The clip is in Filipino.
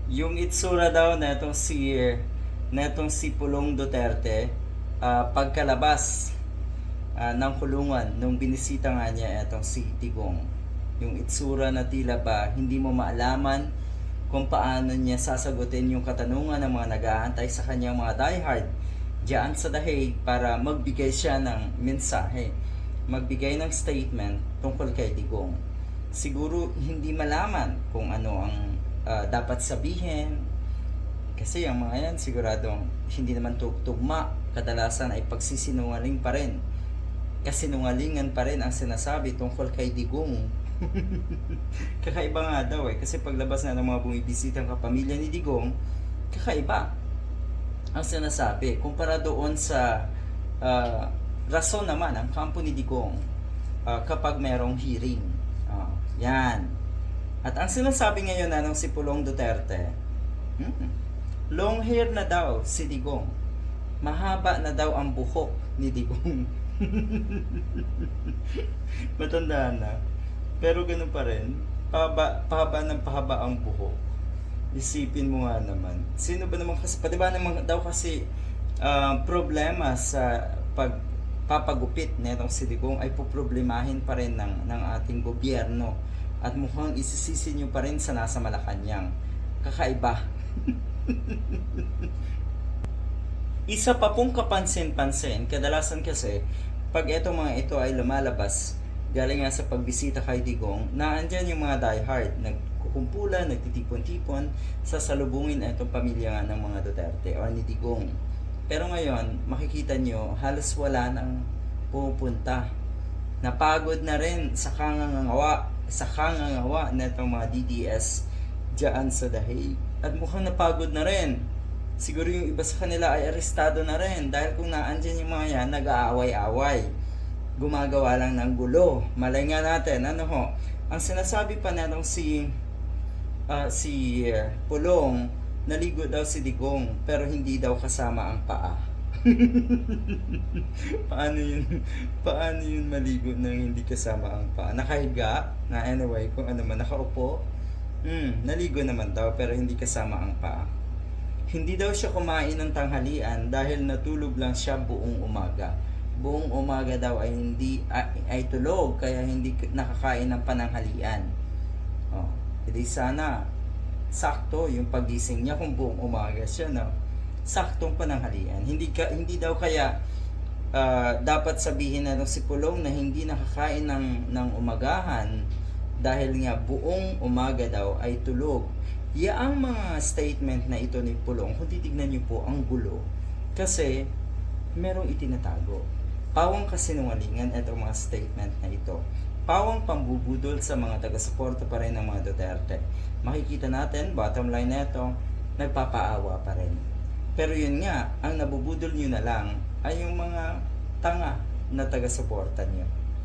Yung itsura daw netong si Pulong Duterte, pagkalabas ng kulungan nung binisita nga niya etong si Digong. Yung itsura na tila ba hindi mo maalaman kung paano niya sasagutin yung katanungan ng mga nag-aantay sa kanyang mga diehard diyan sa The Hague para magbigay siya ng mensahe, magbigay ng statement tungkol kay Digong. Siguro hindi malaman kung ano ang dapat sabihin, kasi ang mga yan siguradong hindi naman tugma, kadalasan ay pagsisinungaling pa rin. Kasinungalingan pa rin ang sinasabi tungkol kay Digong. Kakaiba nga daw kasi paglabas na ng mga bumibisitang kapamilya ni Digong, kakaiba ang sinasabi kumpara doon sa rason naman ang kampo ni Digong kapag merong hearing. Yan. At ang sinasabi ngayon na ng si Pulong Duterte, long hair na daw si Digong. Mahaba na daw ang buhok ni Digong. Matanda na. Pero ganun pa rin. Pahaba ng pahaba ang buhok. Isipin mo nga naman. Sino ba naman kasi, di ba naman daw kasi problema sa pagpapagupit netong si Digong ay poproblemahin pa rin ng ating gobyerno. At mukhang isisisi nyo pa rin sa nasa Malacanang. Kakaiba. Isa pa pong kapansin-pansin, kadalasan kasi, pag etong mga ito ay lumalabas, galing nga sa pagbisita kay Digong, naandyan yung mga diehard, nagkukumpulan, nagtitipon-tipon, sasalubungin itong pamilya nga ng mga Duterte o ni Digong. Pero ngayon, makikita nyo, halos wala nang pupunta. Napagod na rin sa kangangawa na itong mga DDS dyan sa The Hague. At mukhang napagod na rin. Siguro yung iba sa kanila ay arestado na rin dahil kung naandyan yung mga yan, nag-aaway-away. Gumagawa lang ng gulo. Malay nga natin, ang sinasabi pa natong si Pulong, naligo daw si Digong pero hindi daw kasama ang paa. Paano yun maligo nang hindi kasama ang paa? Nakahiga na anyway, kung ano man, nakaupo. Naligo naman daw pero hindi kasama ang paa. Hindi daw siya kumain ng tanghalian dahil natulog lang siya buong umaga. Buong umaga daw ay tulog kaya hindi nakakain ng pananghalian. Hindi sana sakto yung pagising niya kung buong umaga siya, no? Saktong pananghalian. Hindi daw kaya dapat sabihin na si Pulong na hindi nakakain ng umagahan dahil nga buong umaga daw ay tulog. Yaang mga statement na ito ni Pulong, kung titignan niyo po ang gulo, kasi merong itinatago. Pawang kasinungalingan itong mga statement na ito. Pawang pambubudol sa mga taga-suporta pa rin ng mga Duterte. Makikita natin, bottom line na ito, nagpapaawa pa rin. Pero yun nga, ang nabubudol nyo na lang ay yung mga tanga na taga-suporta nyo.